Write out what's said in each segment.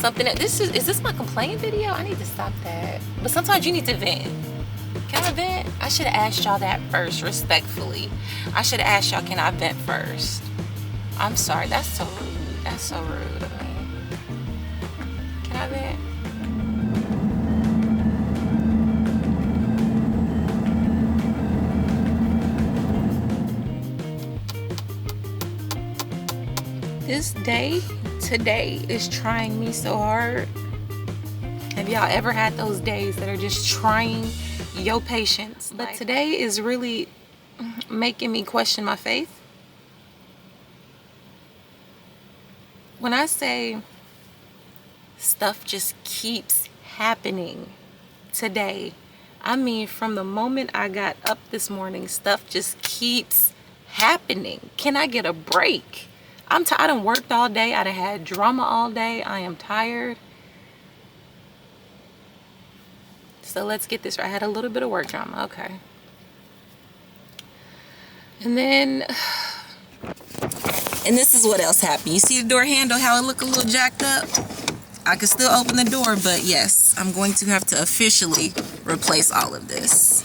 something. Is this my complaint video? I need to stop that. But sometimes you need to vent. Can I vent? I should have asked y'all that first, respectfully. I should have asked y'all, can I vent first? I'm sorry, that's so rude. That's so rude of me. Can I vent? This day, today, is trying me so hard. Have y'all ever had those days that are just trying your patience? But today is really making me question my faith. When I say stuff just keeps happening today, I mean from the moment I got up this morning, stuff just keeps happening. Can I get a break? I done worked all day. I done had drama all day. I am tired. So let's get this right. I had a little bit of work drama. Okay. And this is what else happened. You see the door handle, how it look a little jacked up? I can still open the door, but yes, I'm going to have to officially replace all of this.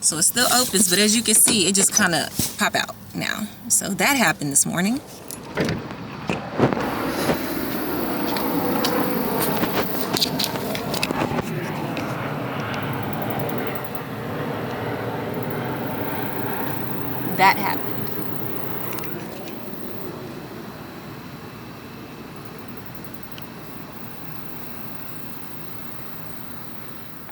So it still opens, but as you can see, it just kind of pop out now. So that happened this morning. That happened.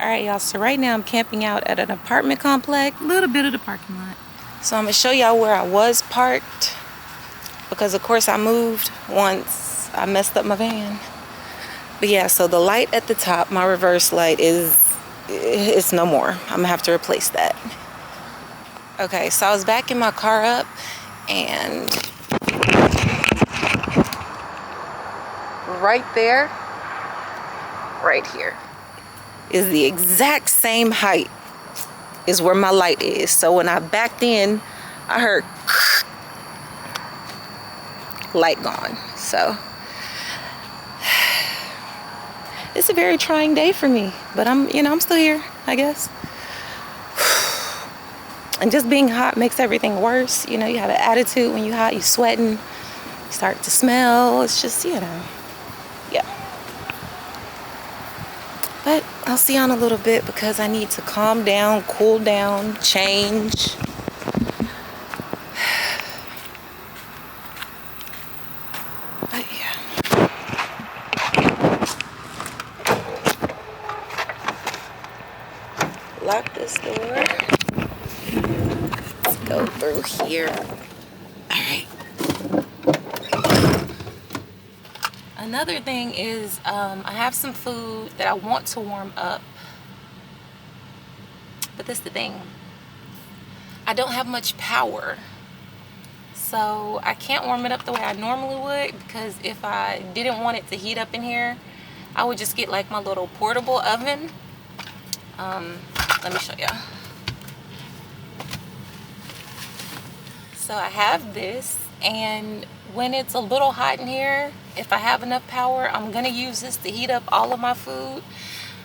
Alright y'all, so right now I'm camping out at an apartment complex, a little bit of the parking lot. So I'm going to show y'all where I was parked, because of course I moved once I messed up my van. But yeah, so the light at the top, my reverse light, it's no more. I'm going to have to replace that. Okay, so I was backing my car up, and right there, right here, is the exact same height is where my light is. So when I backed in, I heard light gone. So it's a very trying day for me, but I'm still here, I guess. And just being hot makes everything worse. You have an attitude when you're hot, you're sweating, you start to smell. It's just, yeah. But I'll see you in a little bit because I need to calm down, cool down, change. But yeah. Lock this door. Let's go through here. Alright. Another thing is I have some food that I want to warm up. But this is the thing. I don't have much power. So I can't warm it up the way I normally would, because if I didn't want it to heat up in here, I would just get like my little portable oven. Let me show you. So I have this, and when it's a little hot in here, if I have enough power, I'm gonna use this to heat up all of my food,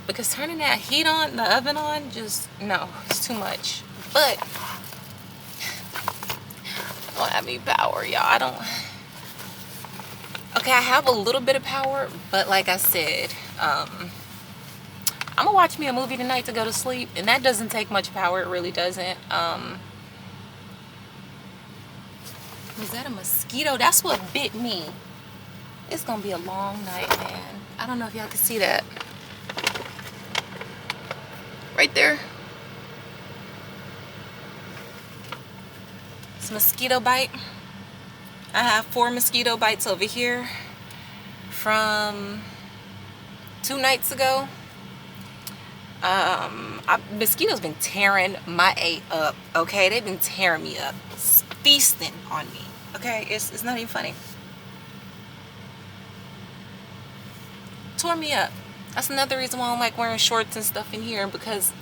because turning that heat on, the oven on, just no, it's too much. But I don't have any power, y'all. I don't. Okay, I have a little bit of power, but like I said, I'm gonna watch me a movie tonight to go to sleep, and that doesn't take much power. It really doesn't. Was that a mosquito? That's what bit me. It's gonna be a long night, man. I don't know if y'all can see that. Right there. It's a mosquito bite. I have 4 mosquito bites over here from 2 nights ago. Mosquitoes been tearing my A up, okay? They've been tearing me up, feasting on me, okay? It's not even funny. Tore me up. That's another reason why I don't like wearing shorts and stuff in here, because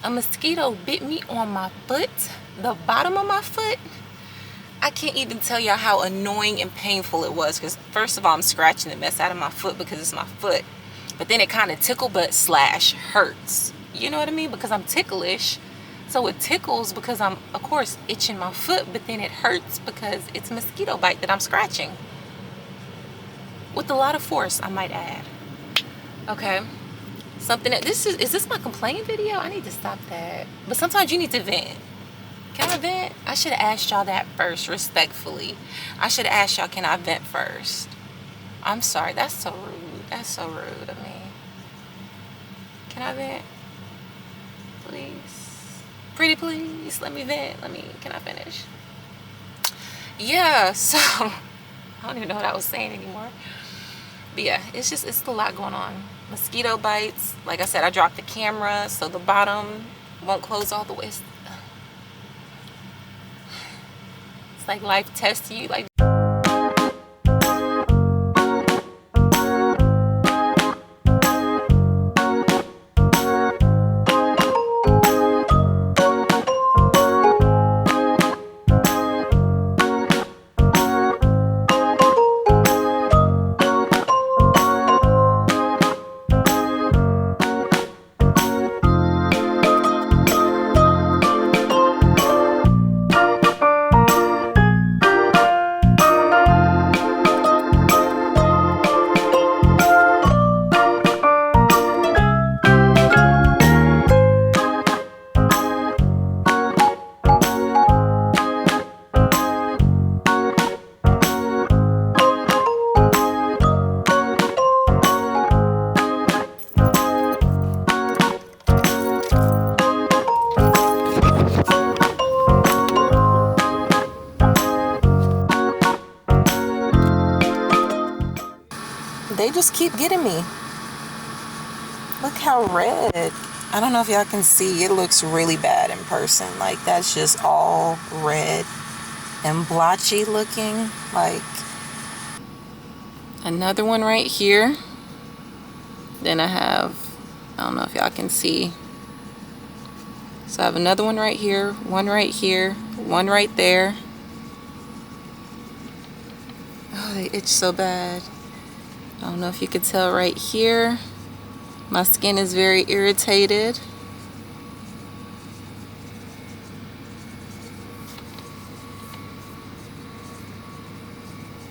a mosquito bit me on my foot, the bottom of my foot. I can't even tell y'all how annoying and painful it was, because first of all, I'm scratching the mess out of my foot because it's my foot, but then it kind of tickle but slash hurts, you know what I mean, because I'm ticklish. So it tickles because I'm of course itching my foot, but then it hurts because it's a mosquito bite that I'm scratching with a lot of force, I might add. Okay, something that is this my complaint video? I need to stop that. But sometimes you need to vent. Can I vent? I should have asked y'all that first, respectfully. I should have asked y'all, can I vent first? I'm sorry, that's so rude. That's so rude of me. Can I vent? Please. Pretty please, let me vent. Can I finish? Yeah, so, I don't even know what I was saying anymore. But yeah, it's a lot going on. Mosquito bites. Like I said, I dropped the camera, so the bottom won't close all the way. It's like life tests you, like. They just keep getting me. Look how red. I don't know if y'all can see. It looks really bad in person. Like, that's just all red and blotchy looking. Like, another one right here. Then I don't know if y'all can see. So I have another one right here, one right there. Oh, they itch so bad. I don't know if you could tell right here. My skin is very irritated.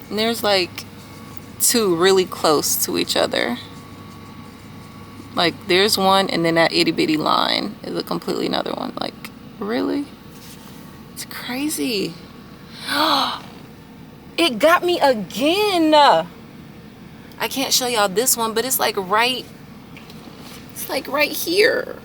And there's like two really close to each other. Like, there's one, and then that itty bitty line is a completely another one. Like, really? It's crazy. It got me again. I can't show y'all this one, but it's like right here.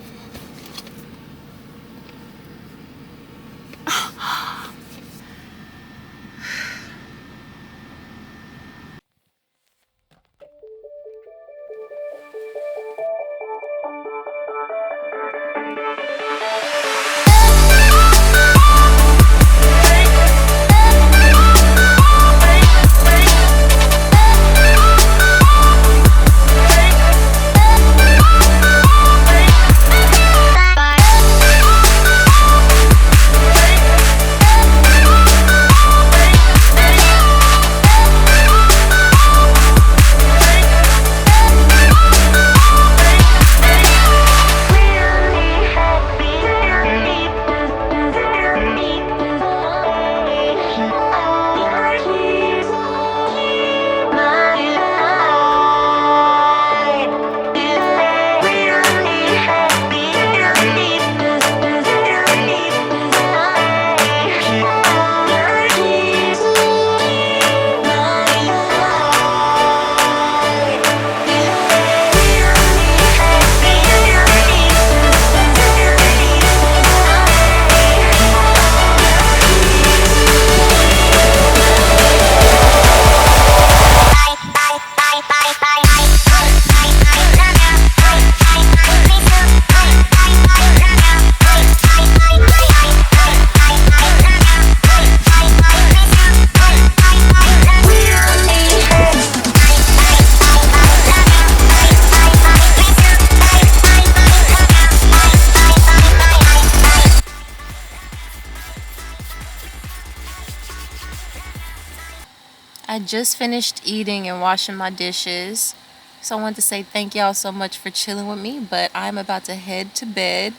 I just finished eating and washing my dishes. So I wanted to say thank y'all so much for chilling with me, but I'm about to head to bed.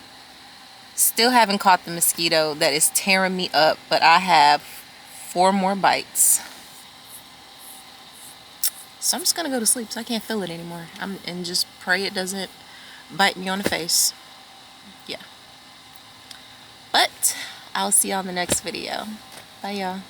Still haven't caught the mosquito that is tearing me up, but I have 4 more bites. So I'm just gonna go to sleep so I can't feel it anymore. And just pray it doesn't bite me on the face. Yeah. But I'll see y'all in the next video. Bye y'all.